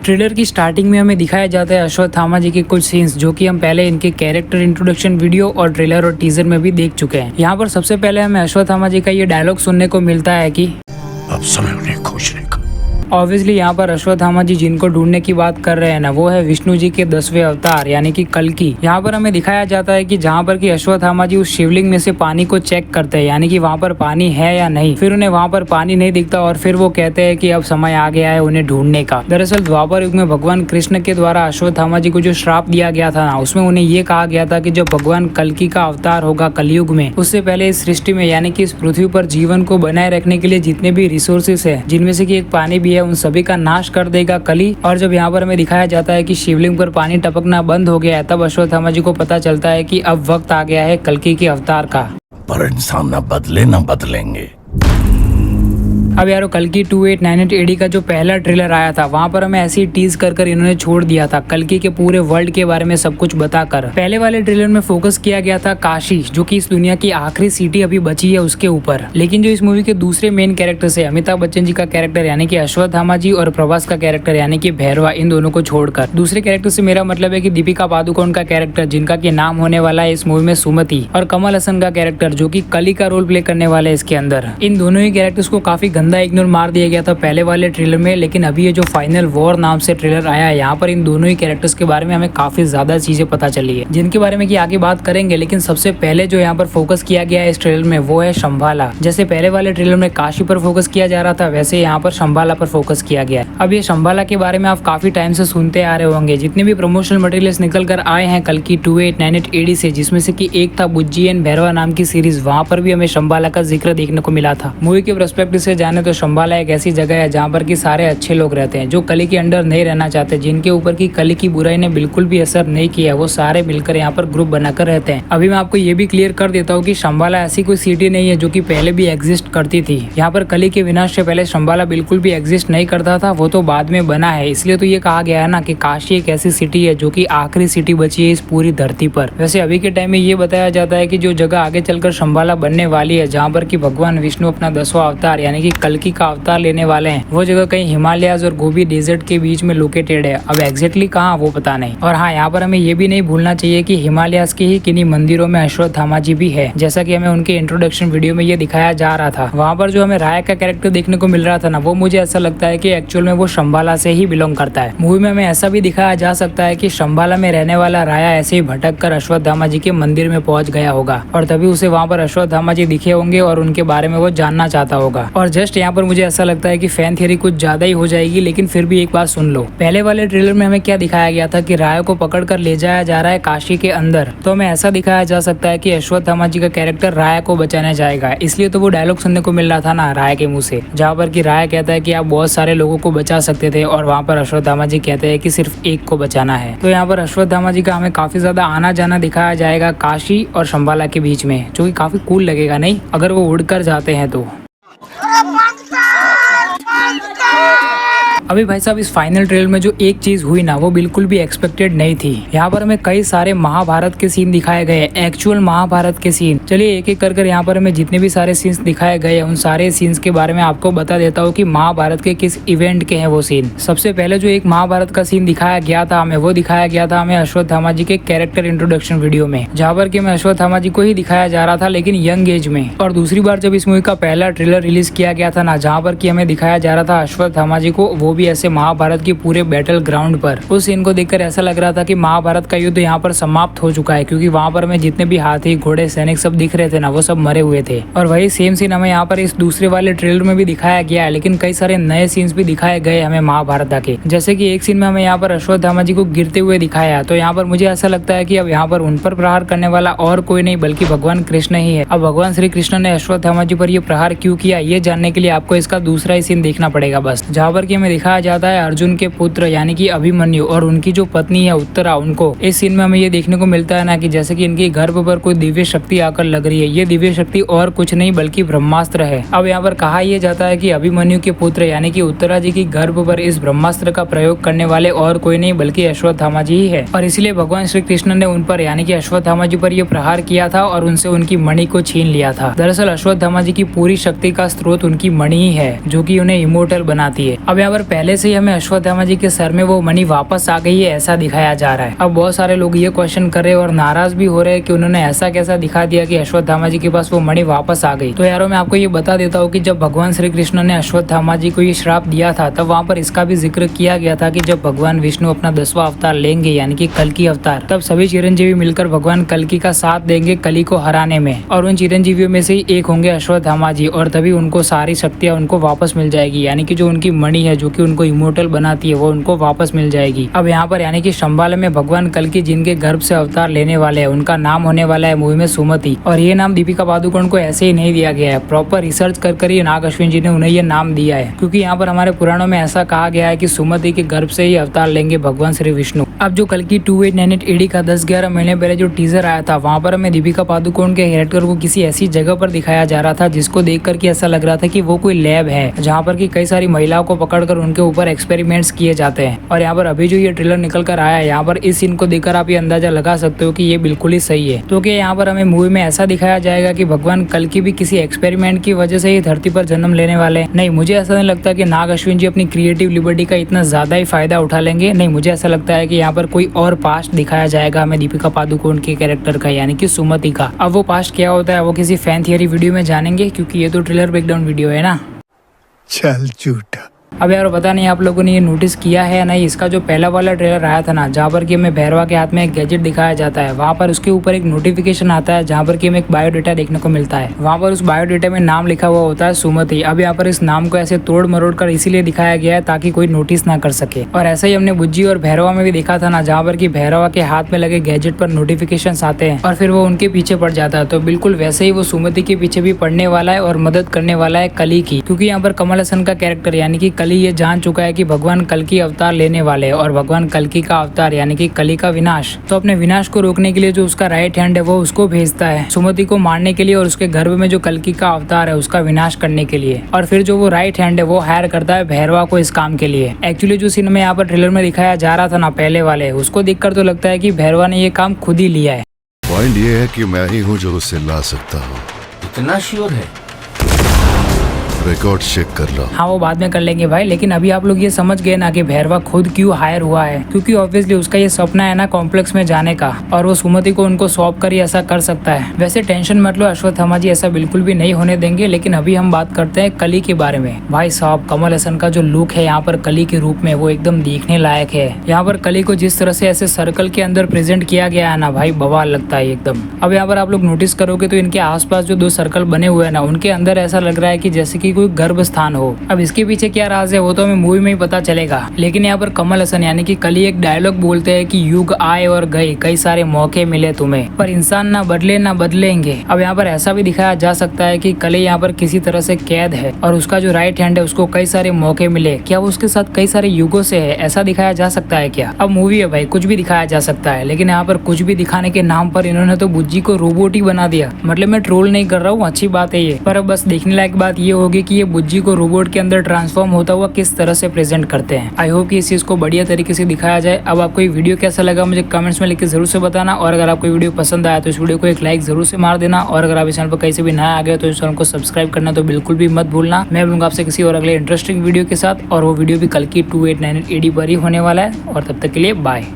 Trailer की starting में हमें दिखाया जाता है अश्वत्थामा जी के कुछ सीन्स जो कि हम पहले इनके कैरेक्टर इंट्रोडक्शन वीडियो और ट्रेलर और टीजर में भी देख चुके हैं। यहाँ पर सबसे पहले हमें अश्वत्थामा जी का ये डायलॉग सुनने को मिलता है कि अब समय उन्हें खोजने का। ऑब्वियसली यहाँ पर अश्वत्थामा जी जिनको ढूंढने की बात कर रहे हैं ना, वो है विष्णु जी के 10वें अवतार यानी कि कल्कि। यहाँ पर हमें दिखाया जाता है कि जहाँ पर कि अश्वत्थामा जी उस शिवलिंग में से पानी को चेक करते हैं, यानी कि वहाँ पर पानी है या नहीं। फिर उन्हें वहाँ पर पानी नहीं दिखता और फिर वो कहते हैं कि अब समय आ गया है उन्हें ढूंढने का। दरअसल द्वापर युग में भगवान कृष्ण के द्वारा अश्वत्थामा जी को जो श्राप दिया गया था ना, उसमें उन्हें ये कहा गया था कि जब भगवान कल्कि का अवतार होगा कलयुग में, उससे पहले इस सृष्टि में यानी कि इस पृथ्वी पर जीवन को बनाए रखने के लिए जितने भी रिसोर्सेस है, जिनमें से कि एक पानी भी है, उन सभी का नाश कर देगा कली। और जब यहाँ पर हमें दिखाया जाता है कि शिवलिंग पर पानी टपकना बंद हो गया है, तब अश्वत्थामा जी को पता चलता है कि अब वक्त आ गया है कल्कि के अवतार का। पर इंसान न बदले न बदलेंगे। अब यारो कल्कि 2898 एडी का जो पहला ट्रेलर आया था, वहाँ पर हमें ऐसे ही टीज कर इन्होंने छोड़ दिया था कल्कि के पूरे वर्ल्ड के बारे में सब कुछ बताकर। पहले वाले ट्रेलर में फोकस किया गया था काशी, जो कि इस दुनिया की आखिरी सिटी अभी बची है उसके ऊपर। लेकिन जो इस मूवी के दूसरे मेन कैरेक्टर है, अमिताभ बच्चन जी का कैरेक्टर यानी कि अश्वत्थामा जी और प्रभास का कैरेक्टर यानी कि भैरवा, इन दोनों को छोड़कर दूसरे कैरेक्टर से मेरा मतलब है कि दीपिका पादुकोण का कैरेक्टर जिनका की नाम होने वाला है इस मूवी में सुमति, और कमल हसन का कैरेक्टर जो की कली का रोल प्ले करने वाला है इसके अंदर। इन दोनों ही कैरेक्टर्स को काफी गंदा इग्नोर मार दिया गया था पहले वाले ट्रेलर में, लेकिन अभी ये जो फाइनल वॉर नाम से ट्रेलर आया है, यहाँ पर इन दोनों ही कैरेक्टर्स के बारे में हमें काफी ज्यादा चीजें पता चली है, जिनके बारे में कि आगे बात करेंगे। लेकिन सबसे पहले जो यहाँ पर फोकस किया गया है इस ट्रेलर में, वो है शंभाला। जैसे पहले वाले ट्रेलर में काशी पर फोकस किया जा रहा था, वैसे यहाँ पर शंभाला पर फोकस किया गया है। अब ये शंभाला के बारे में आप काफी टाइम से सुनते आ रहे होंगे, जितने भी प्रमोशनल मटेरियल्स निकल कर आए हैं कल्कि 2898 एडी से, जिसमें से कि एक था बुज्जी एंड भैरवा नाम की सीरीज, वहाँ पर भी हमें शंभाला का जिक्र देखने को मिला था। मूवी के पर्सपेक्टिव से जाने तो शंभाला एक ऐसी जगह है जहाँ पर कि सारे अच्छे लोग रहते हैं, जो कली के अंडर नहीं रहना चाहते, जिनके ऊपर की कली की बुराई ने बिल्कुल भी असर नहीं किया, वो सारे मिलकर यहाँ पर ग्रुप बनाकर रहते हैं। अभी मैं आपको ये भी क्लियर कर देता हूँ कि शंभाला ऐसी कोई सिटी नहीं है जो कि पहले भी एग्जिस्ट करती थी। यहाँ पर कली के विनाश से पहले शंभाला बिल्कुल भी एग्जिस्ट नहीं करता था, वो तो बाद में बना है। इसलिए तो ये कहा गया है ना कि काशी एक ऐसी सिटी है जो कि आखिरी सिटी बची है इस पूरी धरती पर। वैसे अभी के टाइम में ये बताया जाता है कि जो जगह आगे चलकर शंभाला बनने वाली है, जहाँ पर की भगवान विष्णु अपना 10वां अवतार यानी कि कल्कि का अवतार लेने वाले हैं, वो जगह कहीं हिमालयाज और गोबी डेजर्ट के बीच में लोकेटेड है। अब एग्जैक्टली कहाँ वो पता नहीं। और हाँ, यहाँ पर हमें ये भी नहीं भूलना चाहिए कि हिमालयाज के ही किन्हीं मंदिरों में अश्वत्थामा जी भी है, जैसा कि हमें उनके इंट्रोडक्शन वीडियो में ये दिखाया जा रहा था। वहाँ पर जो हमें राय का कैरेक्टर देखने को मिल रहा था ना, वो मुझे ऐसा लगता है कि एक्चुअल में वो शंभाला से ही बिलोंग करता है। मूवी में हमें ऐसा भी दिखाया जा सकता है कि शंभाला में रहने वाला राया ऐसे ही भटक कर अश्वत्थामा जी के मंदिर में पहुंच गया होगा, और तभी उसे वहाँ पर अश्वत्थामा जी दिखे होंगे और उनके बारे में वो जानना चाहता होगा। और जस्ट यहाँ पर मुझे ऐसा लगता है कि फैन थियरी कुछ ज्यादा ही हो जाएगी, लेकिन फिर भी एक बात सुन लो। पहले वाले ट्रेलर में हमें क्या दिखाया गया था कि राय को पकड़कर ले जाया जा रहा है काशी के अंदर, तो हमें ऐसा दिखाया जा सकता है कि अश्वत्थामा जी का कैरेक्टर राय को बचाने जाएगा। इसलिए तो वो डायलॉग सुनने को मिल रहा था ना राय के मुंह से, जहाँ पर कि राय कहता है कि आप बहुत सारे लोगों को बचा सकते थे, और वहाँ पर अश्वत्थामा जी कहते हैं कि सिर्फ एक को बचाना है। तो यहाँ पर अश्वत्थामा जी का हमें काफी ज्यादा आना जाना दिखाया जाएगा काशी और शंभाला के बीच में, जो कि काफी कूल लगेगा नहीं अगर वो उड़कर जाते हैं तो। अभी भाई साहब इस फाइनल ट्रेलर में जो एक चीज हुई ना, वो बिल्कुल भी एक्सपेक्टेड नहीं थी। यहाँ पर हमें कई सारे महाभारत के सीन दिखाए गए, एक्चुअल महाभारत के सीन। चलिए एक एक कर यहाँ पर हमें जितने भी सारे सीन्स दिखाए गए, उन सारे सीन्स के बारे में आपको बता देता हूँ कि महाभारत के किस इवेंट के हैं वो सीन। सबसे पहले जो एक महाभारत का सीन दिखाया गया था हमें, वो दिखाया गया था हमें अश्वत्थामा जी के कैरेक्टर इंट्रोडक्शन वीडियो में, जहाँ पर कि हमें अश्वत्थामा जी को ही दिखाया जा रहा था, लेकिन यंग एज में। और दूसरी बार जब इस मूवी का पहला ट्रेलर रिलीज किया गया था ना, जहाँ पर कि हमें दिखाया जा रहा था अश्वत्थामा जी को, वो भी ऐसे महाभारत की पूरे बैटल ग्राउंड पर। उस सीन को देखकर ऐसा लग रहा था कि महाभारत का युद्ध यहाँ पर समाप्त हो चुका है, क्योंकि वहाँ पर हमें जितने भी हाथी घोड़े सैनिक सब दिख रहे थे ना, वो सब मरे हुए थे। और वही सेम सीन हमें यहाँ पर इस दूसरे वाले ट्रेलर में भी दिखाया गया है, लेकिन कई सारे नए सीन्स भी दिखाए गए हमें महाभारत के। जैसे कि एक सीन में हमें यहाँ पर अश्वत्थामा जी को गिरते हुए दिखाया, तो यहाँ पर मुझे ऐसा लगता है कि अब यहाँ पर उन पर प्रहार करने वाला और कोई नहीं बल्कि भगवान कृष्ण ही है। अब भगवान श्री कृष्ण ने अश्वत्थामा जी पर ये प्रहार क्यों किया, ये जानने के लिए आपको इसका दूसरा ही सीन देखना पड़ेगा बस, जहाँ पर कि हमें दिखाया जाता है अर्जुन के पुत्र यानी कि अभिमन्यु और उनकी जो पत्नी है उत्तरा, उनको इस सीन में हमें ये देखने को मिलता है ना कि जैसे कि इनके गर्भ पर कोई दिव्य शक्ति आकर लग रही है। ये दिव्य शक्ति और कुछ नहीं बल्कि ब्रह्मास्त्र है। अब यहाँ पर कहा यह जाता है कि अभिमन्यु के पुत्र यानी कि उत्तरा जी की गर्भ पर इस ब्रह्मास्त्र का प्रयोग करने वाले और कोई नहीं बल्कि अश्वत्थामा जी ही है, और इसलिए भगवान श्री कृष्ण ने उन पर यानी कि अश्वत्थामा जी पर यह प्रहार किया था और उनसे उनकी मणि को छीन लिया था। दरअसल अश्वत्थामा जी की पूरी शक्ति का स्रोत उनकी मणि ही है, जो कि उन्हें इमोर्टल बनाती है। अब यहाँ पर पहले से ही हमें अश्वत्थामा जी के सर में वो मणि वापस आ गई है ऐसा दिखाया जा रहा है। अब बहुत सारे लोग ये क्वेश्चन कर रहे हैं और नाराज भी हो रहे हैं कि उन्होंने ऐसा कैसा दिखा दिया कि अश्वत्थामा जी के पास वो मणि वापस आ गई। तो यारों मैं आपको ये बता देता हूँ कि जब भगवान श्री कृष्ण ने अश्वत्थामा जी को ये श्राप दिया था तब वहाँ पर इसका भी जिक्र किया गया था कि जब भगवान विष्णु अपना 10वां अवतार लेंगे यानी कि कल्कि अवतार, तब सभी चिरंजीवी मिलकर भगवान कल्कि का साथ देंगे कली को हराने में, और उन चिरंजीवियों में से ही एक होंगे अश्वत्थामा जी, और तभी उनको सारी शक्तियाँ उनको वापस मिल जाएगी, यानी कि जो उनकी मणि है जो कि उनको इमोर्टल बनाती है वो उनको वापस मिल जाएगी। अब यहाँ पर यानी कि शंबाले में भगवान कल्कि जिनके गर्भ से अवतार लेने वाले हैं उनका नाम होने वाला है मूवी में सुमति, और ये नाम दीपिका पादुकोण को ऐसे ही नहीं दिया गया है, प्रॉपर रिसर्च कर ही नाग अश्विन जी ने उन्हें ये नाम दिया है, क्योंकि यहाँ पर हमारे पुराणों में ऐसा कहा गया है कि सुमति के गर्भ से ही अवतार लेंगे भगवान श्री विष्णु। अब जो कल्कि 2898 एडी का 10-11 महीने पहले जो टीजर आया था वहाँ पर हमें दीपिका पादुकोण के कैरेक्टर को किसी ऐसी जगह पर दिखाया जा रहा था जिसको देख करके ऐसा लग रहा था कि वो कोई लैब है जहाँ पर की कई सारी महिलाओं को पकड़कर उनके ऊपर एक्सपेरिमेंट्स किए जाते हैं। और यहाँ पर अभी जो ये ट्रेलर निकल कर आया है यहाँ पर इस सीन को देखकर आप ये अंदाजा लगा सकते हो कि ये बिल्कुल ही सही है, क्योंकि यहाँ पर हमें मूवी में ऐसा दिखाया जाएगा कि भगवान कल्कि भी किसी एक्सपेरिमेंट की वजह से ही धरती पर जन्म लेने वाले। नहीं, मुझे ऐसा नहीं लगता कि नाग अश्विन जी अपनी क्रिएटिव लिबर्टी का इतना ज्यादा ही फायदा उठा लेंगे। नहीं, मुझे ऐसा लगता है कि यहाँ पर कोई और पास्ट दिखाया जाएगा हमें दीपिका पादुकोण के कैरेक्टर का यानी कि सुमति का। अब वो पास्ट क्या होता है वो किसी फैन थियरी वीडियो में जानेंगे, क्योंकि ये तो ट्रेलर ब्रेकडाउन वीडियो है ना। चल झूठा। अब यार पता नहीं आप लोगों ने ये नोटिस किया है या नहीं, इसका जो पहला वाला ट्रेलर आया था ना जहाँ पर कि हमें भैरवा के हाथ में एक गैजेट दिखाया जाता है, वहाँ पर उसके ऊपर एक नोटिफिकेशन आता है जहाँ पर कि हमें एक बायोडेटा देखने को मिलता है। वहाँ पर उस बायोडेटा में नाम लिखा हुआ होता है सुमति। अब यहाँ पर इस नाम को ऐसे तोड़ मरोड़ कर इसीलिए दिखाया गया है ताकि कोई नोटिस ना कर सके। और ऐसा ही हमने बुज्जी और भैरवा में भी देखा था ना जहाँ पर की भैरवा के हाथ में लगे गैजेट पर नोटिफिकेशन आते हैं और फिर वो उनके पीछे पड़ जाता है। तो बिल्कुल वैसे ही वो सुमति के पीछे भी पड़ने वाला है और मदद करने वाला है कली की, क्योंकि यहाँ पर कमल हसन का कैरेक्टर यानी कि कली ये जान चुका है कि भगवान कल्कि अवतार लेने वाले हैं और भगवान कल्कि का अवतार यानी कि कली का विनाश, तो अपने विनाश को रोकने के लिए जो उसका राइट हैंड है वो उसको भेजता है सुमति को मारने के लिए और उसके गर्भ में जो कल्कि का अवतार है उसका विनाश करने के लिए। और फिर जो वो राइट हैंड है वो हायर करता है भैरवा को इस काम के लिए। एक्चुअली जो सीन में यहाँ पर ट्रेलर में दिखाया जा रहा था ना पहले वाले, उसको देखकर तो लगता है कि भैरवा ने ये काम खुद ही लिया है। पॉइंट ये है कि मैं ही हूँ जो उसे ला सकता हूँ। इतना श्योर है? रिकॉर्ड चेक कर लो। हाँ वो बाद में कर लेंगे भाई, लेकिन अभी आप लोग ये समझ गए ना कि भैरवा खुद क्यों हायर हुआ है, क्योंकि ऑब्वियसली उसका ये सपना है ना कॉम्प्लेक्स में जाने का और वो सुमति को उनको सौंप कर ही ऐसा कर सकता है। वैसे टेंशन मत लो अश्वत्थामा जी, ऐसा बिल्कुल भी नहीं होने देंगे। लेकिन अभी हम बात करते हैं कली के बारे में। भाई साहब कमल हसन का जो लुक है यहाँ पर कली के रूप में वो एकदम देखने लायक है। यहाँ पर कली को जिस तरह से ऐसे सर्कल के अंदर प्रेजेंट किया गया है ना भाई बवाल लगता है एकदम। अब यहाँ पर आप लोग नोटिस करोगे तो इनके आसपास जो 2 सर्कल बने हुए हैं ना उनके अंदर ऐसा लग रहा है कि जैसे कि कोई गर्भ स्थान हो। अब इसके पीछे क्या राज है वो तो हमें मूवी में ही पता चलेगा। लेकिन यहाँ पर कमल हसन यानी कि कली एक डायलॉग बोलते हैं कि युग आए और गए, कई सारे मौके मिले तुम्हें, पर इंसान ना बदले ना बदलेंगे। अब यहाँ पर ऐसा भी दिखाया जा सकता है कि कली यहाँ पर किसी तरह से कैद है और उसका जो राइट हैंड है उसको कई सारे मौके मिले। क्या वो उसके साथ कई सारे युगों से है, ऐसा दिखाया जा सकता है क्या? अब मूवी है भाई, कुछ भी दिखाया जा सकता है। लेकिन यहाँ पर कुछ भी दिखाने के नाम पर इन्होंने तो बुज्जी को रोबोट ही बना दिया। मतलब मैं ट्रोल नहीं कर रहा हूँ, अच्छी बात है ये, पर अब बस देखने लायक बात ये होगी कि ये बुज्जी को रोबोट के अंदर ट्रांसफॉर्म होता हुआ किस तरह से प्रेजेंट करते हैं। आई होप कि इस चीज को बढ़िया तरीके से दिखाया जाए। अब आपको ये वीडियो कैसा लगा मुझे कमेंट्स में लिख के जरूर से बताना, और अगर आपको वीडियो पसंद आया तो इस वीडियो को एक लाइक जरूर से मार देना, और अगर आप इस चैनल पर कहीं से भी नया आ गए तो इस चैनल को सब्सक्राइब करना तो बिल्कुल भी मत भूलना। मैं मिलूंगा आपसे किसी और अगले इंटरेस्टिंग वीडियो के साथ, और वो वीडियो भी कल की 2898 AD पर ही होने वाला है। और तब तक के लिए बाय।